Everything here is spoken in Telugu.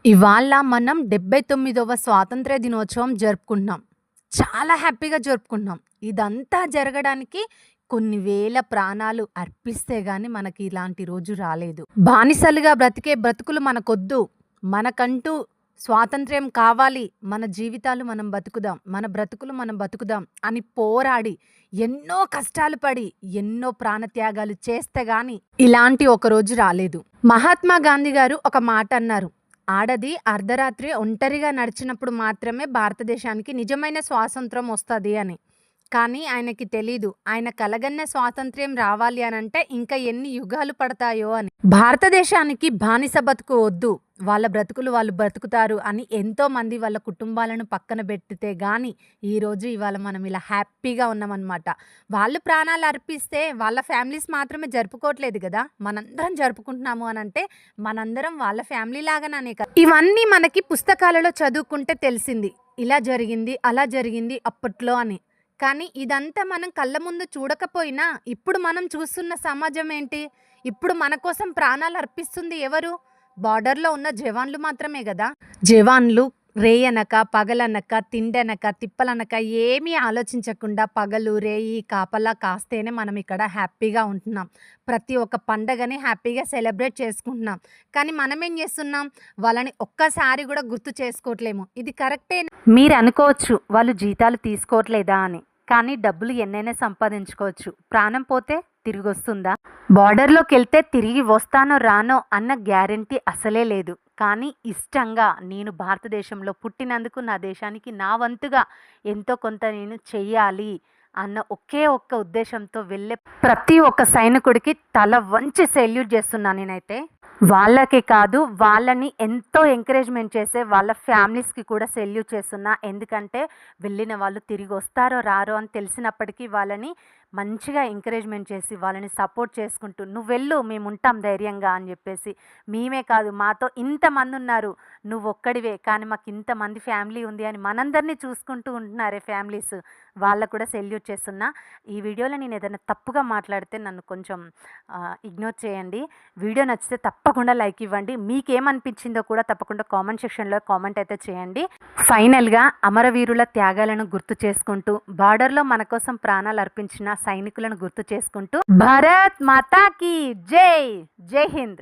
ఇవాళ మనం 79వ స్వాతంత్ర్య దినోత్సవం జరుపుకుంటున్నాం. చాలా హ్యాపీగా జరుపుకుంటున్నాం. ఇదంతా జరగడానికి కొన్ని వేల ప్రాణాలు అర్పిస్తే గాని మనకి ఇలాంటి రోజు రాలేదు. బానిసలుగా బ్రతికే బ్రతుకులు మనకొద్దు. మనకంటూ స్వాతంత్ర్యం కావాలి. మన జీవితాలు మనం బతుకుదాం. మన బ్రతుకులు మనం బతుకుదాం అని పోరాడి, ఎన్నో కష్టాలు పడి, ఎన్నో ప్రాణత్యాగాలు చేస్తే గాని ఇలాంటి ఒక రోజు రాలేదు. మహాత్మా గాంధీ గారు ఒక మాట అన్నారు. ఆడది అర్ధరాత్రి ఒంటరిగా నడిచినప్పుడు మాత్రమే భారతదేశానికి నిజమైన స్వాతంత్రం వస్తది అని. కానీ ఆయనకి తెలీదు. ఆయన కలగన్న స్వాతంత్ర్యం రావాలి అనంటే ఇంకా ఎన్ని యుగాలు పడతాయో అని. భారతదేశానికి బానిస బతుకు వద్దు. వాళ్ళ బ్రతుకులు వాళ్ళు బ్రతుకుతారు అని ఎంతోమంది వాళ్ళ కుటుంబాలను పక్కన పెట్టితే గాని ఈరోజు ఇవాళ మనం ఇలా హ్యాపీగా ఉన్నామన్నమాట. వాళ్ళు ప్రాణాలు అర్పిస్తే వాళ్ళ ఫ్యామిలీస్ మాత్రమే జరుపుకోవట్లేదు కదా, మనందరం జరుపుకుంటున్నాము అనంటే మనందరం వాళ్ళ ఫ్యామిలీ లాగానే కదా. ఇవన్నీ మనకి పుస్తకాలలో చదువుకుంటే తెలిసింది. ఇలా జరిగింది, అలా జరిగింది అప్పట్లో అని. కానీ ఇదంతా మనం కళ్ళ ముందు చూడకపోయినా ఇప్పుడు మనం చూస్తున్న సమాజం ఏంటి? ఇప్పుడు మన కోసం ప్రాణాలు అర్పిస్తుంది ఎవరు? బార్డర్‌లో ఉన్న జవాన్లు మాత్రమే గదా! జవాన్లు రేయనక, పగలనక, తిండనక, తిప్పలనక ఏమీ ఆలోచించకుండా పగలు, రేయి కాపలా కాస్తేనే మనం ఇక్కడ హ్యాపీగా ఉంటున్నాం. ప్రతి ఒక్క పండగని హ్యాపీగా సెలబ్రేట్ చేసుకుంటున్నాం. కానీ మనమేం చేస్తున్నాం? వాళ్ళని ఒక్కసారి గూడా గుర్తు చేసుకోవట్లేము. ఇది కరెక్టేనా? మీరు అనుకోవచ్చు వాళ్ళు జీతాలు తీసుకోవట్లేదా అని. కానీ డబ్బులు ఎన్నైనా సంపాదించుకోవచ్చు. ప్రాణం పోతే తిరిగొస్తుందా? బార్డర్‌లోకి వెళ్తే తిరిగి వస్తానో రానో అన్న గ్యారంటీ అసలే లేదు. కానీ ఇష్టంగా నేను భారతదేశంలో పుట్టినందుకు నా దేశానికి నా వంతుగా ఎంతో కొంత నేను చెయ్యాలి అన్న ఒకే ఒక్క ఉద్దేశంతో వెళ్ళే ప్రతి ఒక్క సైనికుడికి తల వంచి సెల్యూట్ చేస్తున్నాను నేనైతే. వాళ్ళకే కాదు, వాళ్ళని ఎంతో ఎంకరేజ్మెంట్ చేసే వాళ్ళ ఫ్యామిలీస్కి కూడా సెల్యూట్ చేస్తున్నా. ఎందుకంటే వెళ్ళిన వాళ్ళు తిరిగి వస్తారో రారో అని తెలిసినప్పటికీ వాళ్ళని మంచిగా ఎంకరేజ్మెంట్ చేసి వాళ్ళని సపోర్ట్ చేసుకుంటూ నువ్వు వెళ్ళు, మేము ఉంటాం ధైర్యంగా అని చెప్పేసి. మేమే కాదు, మాతో ఇంతమంది ఉన్నారు, నువ్వు ఒక్కడివే కానీ మాకు ఇంతమంది ఫ్యామిలీ ఉంది అని మనందరినీ చూసుకుంటూ ఉంటున్నారే ఫ్యామిలీస్, వాళ్ళకు కూడా సెల్యూట్ చేస్తున్నా. ఈ వీడియోలో నేను ఏదైనా తప్పుగా మాట్లాడితే నన్ను కొంచెం ఇగ్నోర్ చేయండి. వీడియో నచ్చితే తప్పకుండా లైక్ ఇవ్వండి. మీకేమనిపించిందో కూడా తప్పకుండా కామెంట్ సెక్షన్లో కామెంట్ అయితే చేయండి. ఫైనల్గా అమరవీరుల త్యాగాలను గుర్తు చేసుకుంటూ బార్డర్లో మన కోసం ప్రాణాలు అర్పించిన సైనికులను గుర్తు చేసుకుంటూ భారత్ మాతాకి జై, జై హింద్.